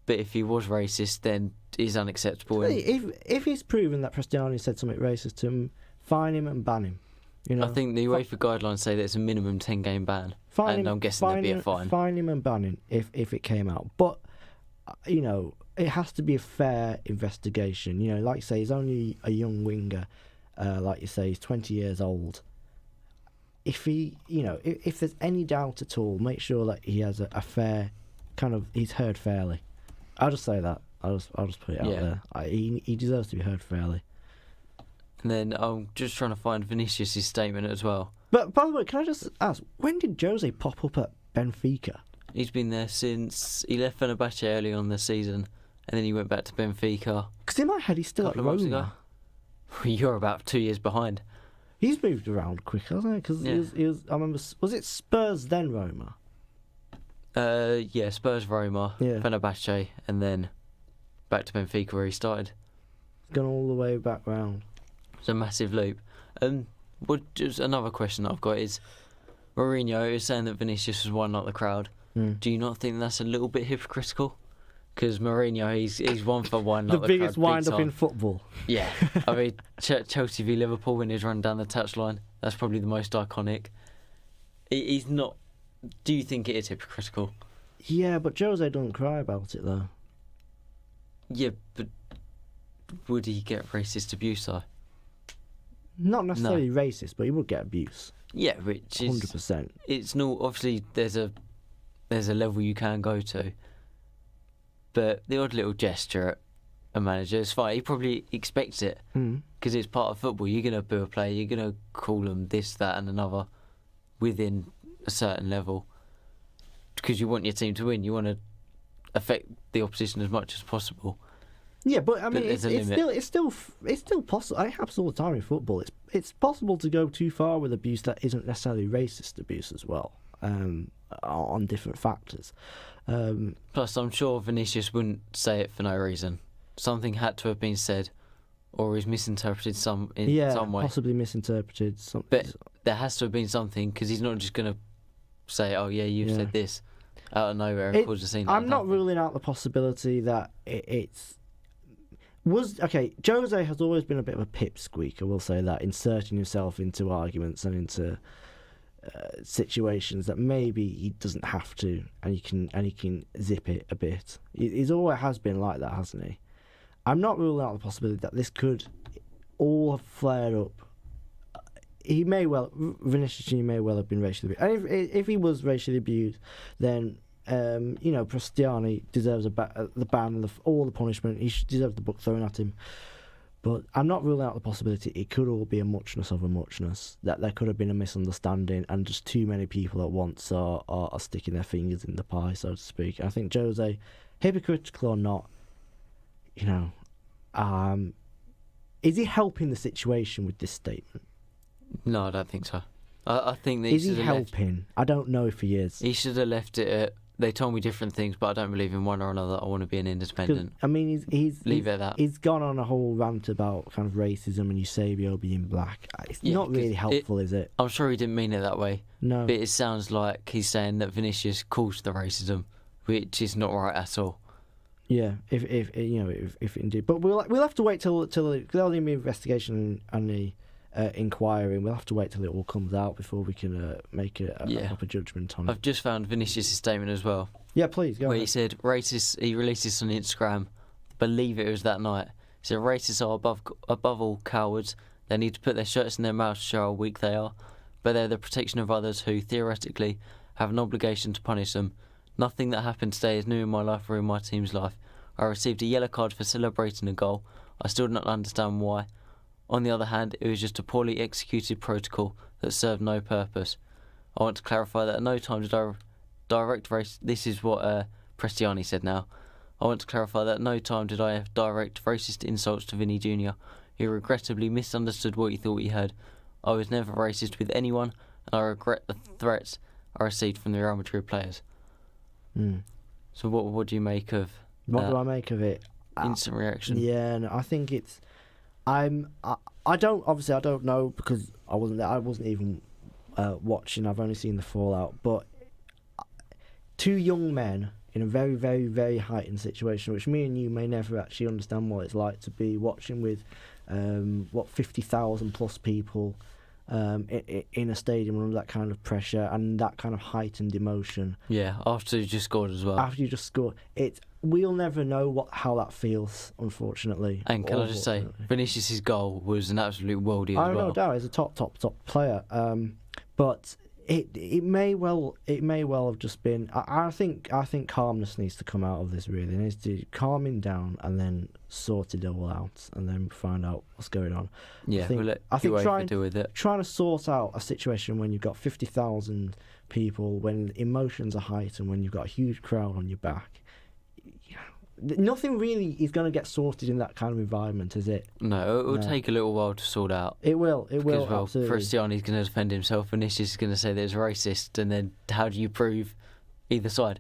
But if he was racist, then it's unacceptable. If he's proven that Prestiani said something racist to him, fine him and ban him. I think the UEFA guidelines say that it's a minimum 10-game ban, I'm guessing there'd be a fine. Fine him and ban him if it came out, but it has to be a fair investigation. Like you say, he's only a young winger. Like you say, he's 20 years old. If he, if there's any doubt at all, make sure that he has a fair he's heard fairly. I'll just say that. I'll just put it out Yeah. there. He deserves to be heard fairly. And then I'm just trying to find Vinicius' statement as well. But by the way, can I just ask, when did Jose pop up at Benfica? He's been there since he left Fenerbahce early on the season, and then he went back to Benfica Because in my head, he's still at couple of months ago. Roma. You're about 2 years behind. He's moved around quick, hasn't he? Because he was. I remember. Was it Spurs then Roma? Yeah, Spurs, Roma, Yeah. Fenerbahce, and then back to Benfica where he started. Gone all the way back round. It's a massive loop. Just another question that I've got is, Mourinho is saying that Vinicius was one, not the crowd. Do you not think that's a little bit hypocritical? Because Mourinho, he's one for one. The Not biggest the crowd, wind big up in time. football. Yeah, I mean Chelsea v Liverpool when he's run down the touchline. That's probably the most iconic. He's not. Do you think it is hypocritical? Yeah, but Jose doesn't cry about it though. Yeah, but would he get racist abuse though? Not necessarily racist, but he would get abuse. Yeah, which is 100%. It's not obviously there's a level you can go to, but the odd little gesture at a manager is fine. He probably expects it because it's part of football. You're gonna boo a player, you're gonna call them this, that, and another within a certain level because you want your team to win. You want to affect the opposition as much as possible. Yeah, but I mean, there's a it's limit. still possible. It happens all the time in football. It's possible to go too far with abuse that isn't necessarily racist abuse as well, on different factors. Plus, I'm sure Vinicius wouldn't say it for no reason. Something had to have been said, or he's misinterpreted some way. Possibly misinterpreted. But there has to have been something because he's not just going to say, "Oh yeah, you've said this," out of nowhere and cause a scene. I'm not ruling out the possibility that Jose has always been a bit of a pipsqueak, I will say that, inserting himself into arguments and into situations that maybe he doesn't have to, and he can zip it a bit. He's always has been like that, hasn't he? I'm not ruling out the possibility that this could all have flared up. Vinicius may well have been racially abused. And if he was racially abused, then Prestiani deserves the ban and all the punishment. He deserves the book thrown at him. But I'm not ruling out the possibility it could all be a muchness of a muchness. That there could have been a misunderstanding and just too many people at once are sticking their fingers in the pie, so to speak. I think Jose, hypocritical or not, is he helping the situation with this statement? No, I don't think so. I think that is he helping? I don't know if he is. He should have left it at. They told me different things, but I don't believe in one or another. I want to be an independent. I mean, leave it at that. He's gone on a whole rant about kind of racism and Eusebio being black. It's not really helpful, is it? I'm sure he didn't mean it that way. No. But it sounds like he's saying that Vinicius caused the racism, which is not right at all. Yeah, if indeed, but we'll have to wait till there'll be an investigation and the inquiry, and we'll have to wait till it all comes out before we can make a proper judgment on it. I've just found Vinicius' statement as well. Yeah, please go where ahead. He said racist. He released this on Instagram. Believe it was that night. He said racists are above all cowards. They need to put their shirts in their mouths to show how weak they are, but they're the protection of others who theoretically have an obligation to punish them. Nothing that happened today is new in my life or in my team's life. I received a yellow card for celebrating a goal. I still do not understand why. On the other hand, it was just a poorly executed protocol that served no purpose. I want to clarify that at no time did I direct race. This is what Prestiani said now. I want to clarify that at no time did I direct racist insults to Vinny Jr. He regrettably misunderstood what he thought he heard. I was never racist with anyone, and I regret the threats I received from the Real Madrid players. So what do you make of What do I make of it? Instant reaction. Yeah, no, I think it's. I don't know because I wasn't there. I wasn't even watching. I've only seen the fallout. But two young men in a very, very, very heightened situation, which me and you may never actually understand what it's like to be watching with 50,000 plus people in a stadium under that kind of pressure and that kind of heightened emotion. Yeah, after you just scored as well. After you just scored, we'll never know how that feels, unfortunately. And can I just say, Vinicius' goal was an absolute worldie as well. No doubt, he's a top player. But It may well have just been. I think calmness needs to come out of this. Really, it needs to calming down and then sort it all out, and then find out what's going on. Yeah, I think trying to sort out a situation when you've got 50,000 people, when emotions are heightened, when you've got a huge crowd on your back. Nothing really is going to get sorted in that kind of environment, is it? No, it will take a little while to sort out. It will. Well, absolutely. Cristiano's going to defend himself, and Vinicius is going to say that it's racist, and then how do you prove either side?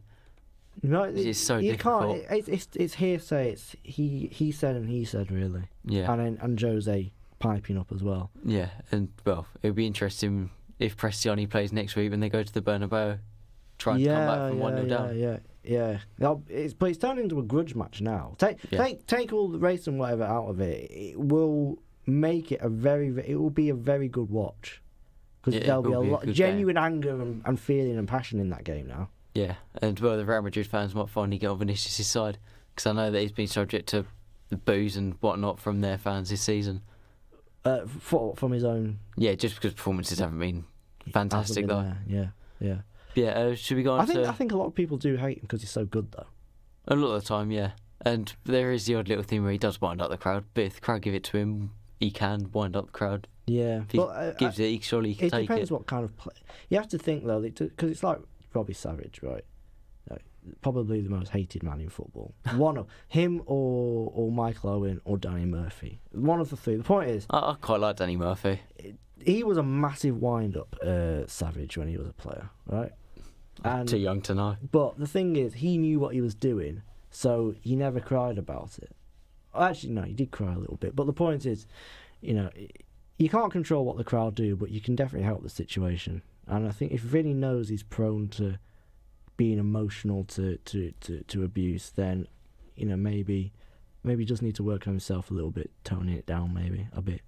No, it's so difficult. It's hearsay. It's he said and he said, really. Yeah. And Jose piping up as well. Yeah, and well, it'll be interesting if Prestiani plays next week when they go to the Bernabeu, trying to come back from 1-0 down. Yeah. But it's turned into a grudge match now. Take all the race and whatever out of it. It will make it it will be a very good watch, because there'll be a lot of genuine anger and feeling and passion in that game now. Yeah, and well, the Real Madrid fans might finally get on Vinicius' side, because I know that he's been subject to the boos and whatnot from their fans this season. From his own. Yeah, just because performances haven't been fantastic though. Yeah. Yeah, should we go on I think a lot of people do hate him because he's so good, though. A lot of the time, yeah. And there is the odd little thing where he does wind up the crowd, but if the crowd give it to him, he can wind up the crowd. Yeah. If he gives it, surely he can take it. It depends what kind of play. You have to think, though, because it's like Robbie Savage, right? Probably the most hated man in football. One of him or Michael Owen or Danny Murphy. One of the three. The point is, I quite like Danny Murphy. He was a massive wind-up Savage when he was a player, right? And too young to know. But the thing is, he knew what he was doing, so he never cried about it. Actually, no, he did cry a little bit. But the point is, you can't control what the crowd do, but you can definitely help the situation. And I think if Vinny knows he's prone to being emotional to abuse, then maybe just need to work on himself a little bit, toning it down maybe a bit.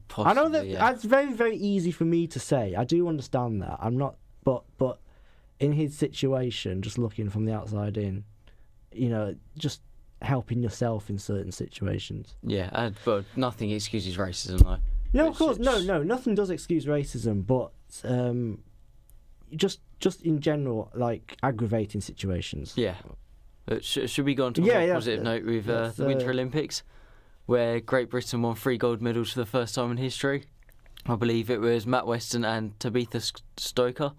Possibly, I know that that's very, very easy for me to say. I do understand that. I'm not, but in his situation, just looking from the outside in, just helping yourself in certain situations. Yeah, but nothing excuses racism, though. No, of course, no, nothing does excuse racism, but just in general, like aggravating situations. Yeah. Should we go on to a more positive note with the Winter Olympics, where Great Britain won 3 gold medals for the first time in history? I believe it was Matt Weston and Tabitha Stoker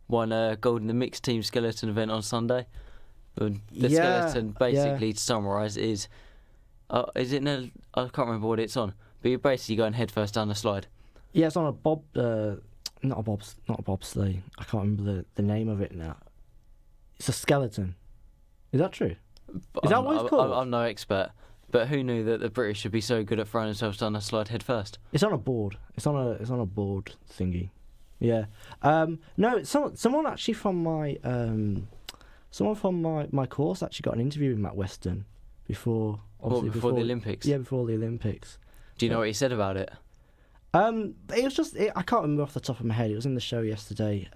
won gold in the mixed team skeleton event on Sunday. The skeleton, basically, to summarise, is I can't remember what it's on, but you're basically going head first down the slide. Yeah, it's on a not a bobsleigh. I can't remember the name of it now. It's a skeleton. Is that true? Is that what it's called? I'm no expert, but who knew that the British should be so good at throwing themselves down a slide head first? It's on a board. It's on a board thingy. Yeah. No, someone actually from my my course actually got an interview with Matt Weston before the Olympics. Yeah, before the Olympics. Do you know what he said about it? It was just I can't remember off the top of my head. It was in the show yesterday.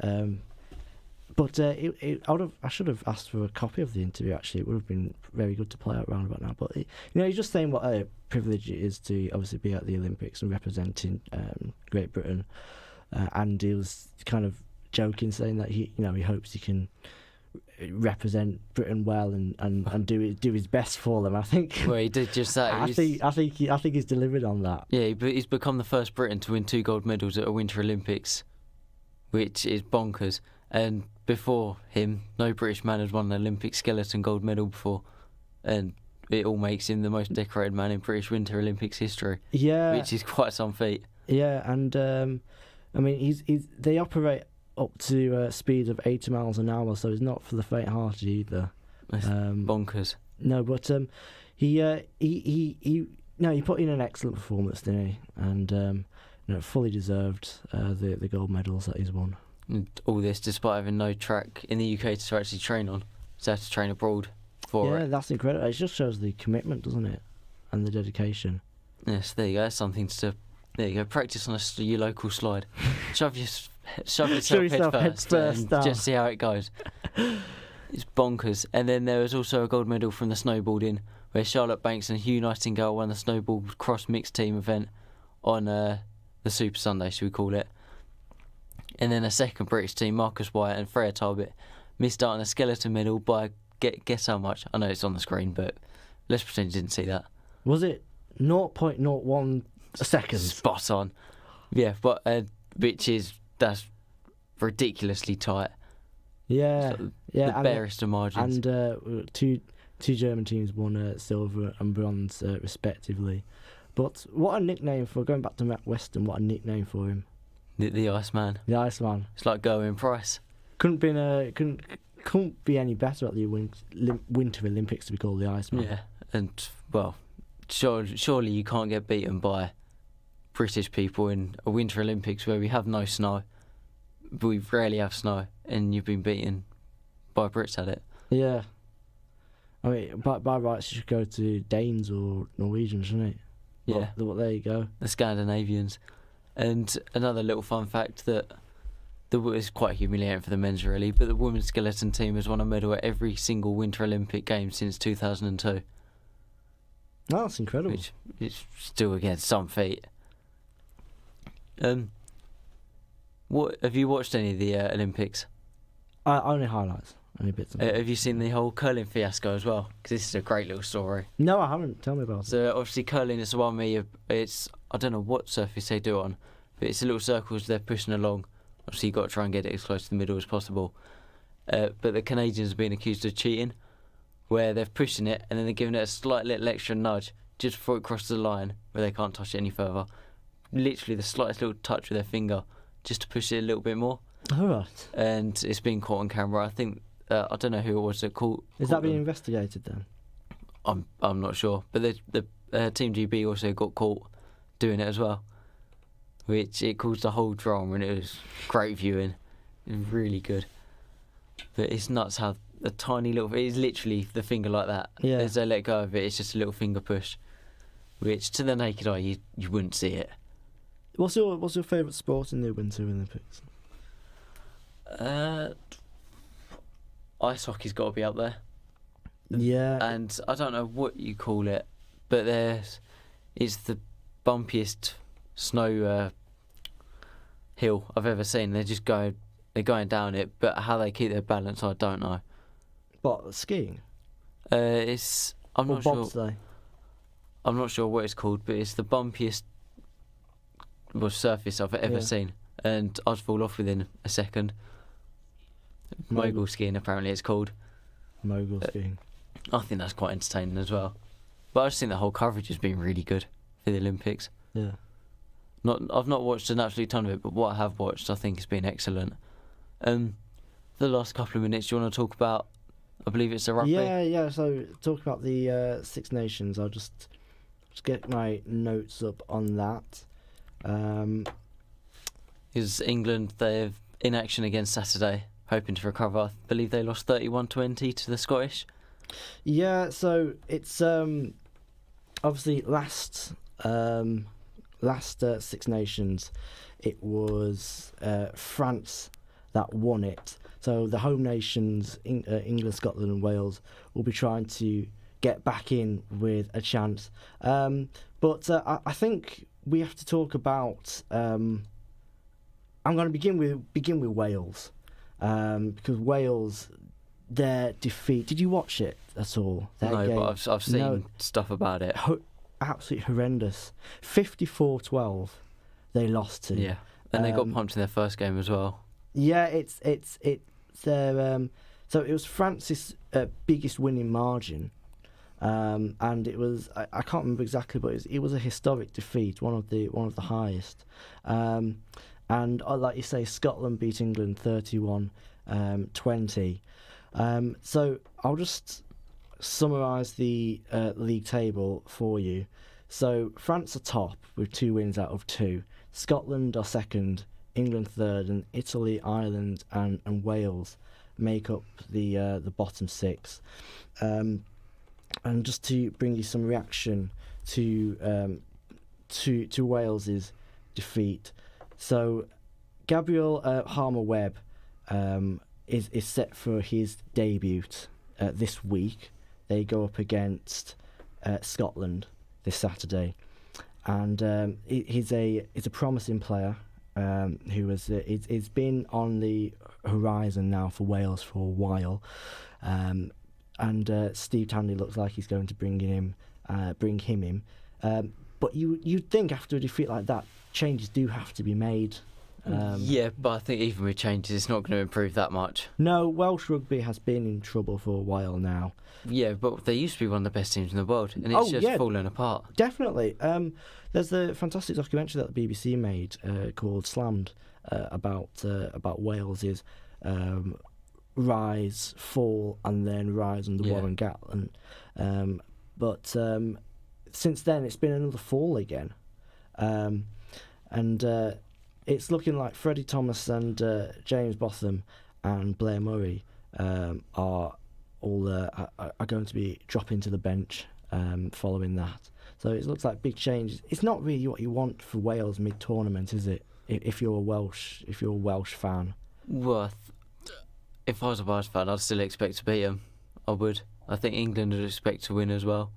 But I should have asked for a copy of the interview. Actually, it would have been very good to play out round about now. But he's just saying what a privilege it is to obviously be at the Olympics and representing Great Britain. And he was kind of joking, saying that he hopes he can represent Britain well and do his best for them. I think. Well, he did just that. I think he's delivered on that. Yeah, but he's become the first Briton to win 2 gold medals at a Winter Olympics, which is bonkers. And before him, no British man had won an Olympic skeleton gold medal before, and it all makes him the most decorated man in British Winter Olympics history. Yeah, which is quite some feat. Yeah, and they operate up to a speed of 80 miles an hour, so it's not for the faint-hearted either. It's bonkers. No, but he put in an excellent performance, didn't he? And fully deserved the gold medals that he's won. And all this despite having no track in the UK to actually train on, so had to train abroad for it. Yeah, that's incredible. It just shows the commitment, doesn't it, and the dedication. Yes, there you go. That's something to. There you go. Practice on your local slide. Shove yourself head first and just see how it goes. It's bonkers. And then there was also a gold medal from the snowboarding, where Charlotte Banks and Hugh Nightingale won the snowboard cross mixed team event on the Super Sunday, should we call it? And then a second British team, Marcus Wyatt and Freya Tarbit, missed out on a skeleton medal by, guess how much? I know it's on the screen, but let's pretend you didn't see that. Was it 0.01 seconds? Spot on. Yeah, but that's ridiculously tight. Yeah, So yeah. the barest of margins. And two German teams won silver and bronze respectively. But what a nickname for, going back to Matt Weston, what a nickname for him. The Iceman. The Iceman. It's like Gerwyn Price. Couldn't be any better at the Winter Olympics to be called the Iceman. Yeah, and well, surely you can't get beaten by British people in a Winter Olympics where we have no snow. We rarely have snow, and you've been beaten by Brits at it. Yeah. I mean, by rights, you should go to Danes or Norwegians, shouldn't it? Yeah. Well, there you go. The Scandinavians. And another little fun fact that is quite humiliating for the men's really, but the women's skeleton team has won a medal at every single Winter Olympic Games since 2002. Oh, that's incredible. Which is still, again, some feat. What have you watched any of the Olympics? Only highlights, only bits. Have you seen the whole curling fiasco as well? Because this is a great little story. No, I haven't. Tell me about it. So obviously curling is the one where it's, I don't know what surface they do it on, but it's a little circles they're pushing along. Obviously you've got to try and get it as close to the middle as possible. But the Canadians have been accused of cheating, where they're pushing it and then they're giving it a slight little extra nudge just before it crosses the line where they can't touch it any further. Literally the slightest little touch with their finger just to push it a little bit more. All right. And it's been caught on camera. I think I don't know who it was that caught. Is that being investigated then? I'm not sure, but the Team GB also got caught doing it as well, which it caused a whole drama, and it was great viewing. It was really good. But it's nuts how the tiny little, it's literally the finger like that. Yeah. As they let go of it, it's just a little finger push, which to the naked eye you wouldn't see it. What's your favourite sport in the Winter Olympics? Ice hockey's got to be up there. Yeah. And I don't know what you call it, but it's the bumpiest snow hill I've ever seen. They're going down it, but how they keep their balance, I don't know. What, skiing? I'm not sure. Bobsleigh? I'm not sure what it's called, but it's the bumpiest surface I've ever seen, and I'd fall off within a second. Mogul skiing, apparently it's called. Mogul skiing. I think that's quite entertaining as well. But I just think the whole coverage has been really good for the Olympics. Yeah. I've not watched an absolute ton of it, but what I have watched, I think has been excellent. The last couple of minutes, do you want to talk about? I believe it's the rugby. Yeah. So talk about the Six Nations. I'll just get my notes up on that. Is England? They're in action again Saturday, hoping to recover. I believe they lost 31-20 to the Scottish. Yeah, so it's obviously last Six Nations, it was France that won it. So the home nations, England, Scotland and Wales, will be trying to get back in with a chance. But I think we have to talk about. I'm going to begin with Wales, because Wales, their defeat. Did you watch it at all? No, game? But I've seen stuff about it. Absolutely horrendous. 54-12, they lost to. Yeah, and they got pumped in their first game as well. Yeah, it's their. So it was France's biggest winning margin. And it was I can't remember exactly, but it was a historic defeat, one of the highest. And like you say, Scotland beat England 31-20. So I'll just summarise the league table for you. So France are top with 2 wins out of 2. Scotland are second, England third, and Italy, Ireland, and Wales make up the bottom 6. And just to bring you some reaction to Wales's defeat, so Gabriel Harmer-Webb is set for his debut this week. They go up against Scotland this Saturday, and he's a promising player. who was it's been on the horizon now for Wales for a while, and Steve Tanley looks like he's going to bring him in. But you'd think after a defeat like that, changes do have to be made. Yeah, but I think even with changes, it's not going to improve that much. No, Welsh rugby has been in trouble for a while now. Yeah, but they used to be one of the best teams in the world, and it's just fallen apart. Definitely. There's a fantastic documentary that the BBC made called Slammed about Wales's rise, fall, and then rise under Warren Gatland. But since then, it's been another fall again. It's looking like Freddie Thomas and James Botham and Blair Murray are going to be dropping to the bench following that. So it looks like big changes. It's not really what you want for Wales mid-tournament, is it? If you're a Welsh fan. Well, if I was a Welsh fan, I'd still expect to beat them. I would. I think England would expect to win as well.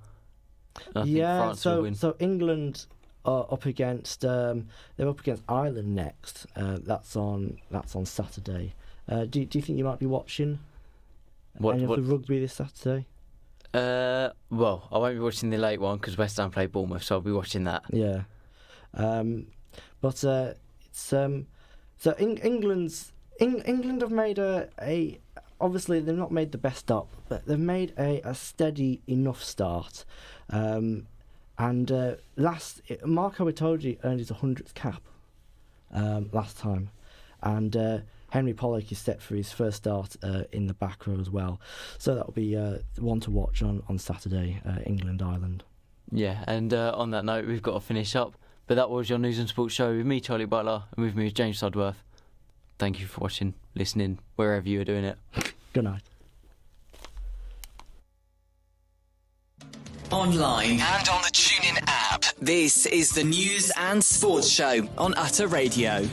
I think France will win. So England are up against they're up against Ireland next. That's on Saturday. Do you think you might be watching any of the rugby this Saturday? Well, I won't be watching the late one because West Ham play Bournemouth, so I'll be watching that. Yeah, but so England have made a obviously they've not made the best start, but they've made a steady enough start. And Marco Itoje earned his 100th cap last time, and Henry Pollock is set for his first start in the back row as well. So that'll be one to watch on Saturday, England-Ireland. Yeah, and on that note, we've got to finish up. But that was your News and Sports show with me, Charlie Butler, and with me, James Sudworth. Thank you for watching, listening, wherever you are doing it. Good night. Online and on the TuneIn app, this is the News and Sports Show on Utter Radio.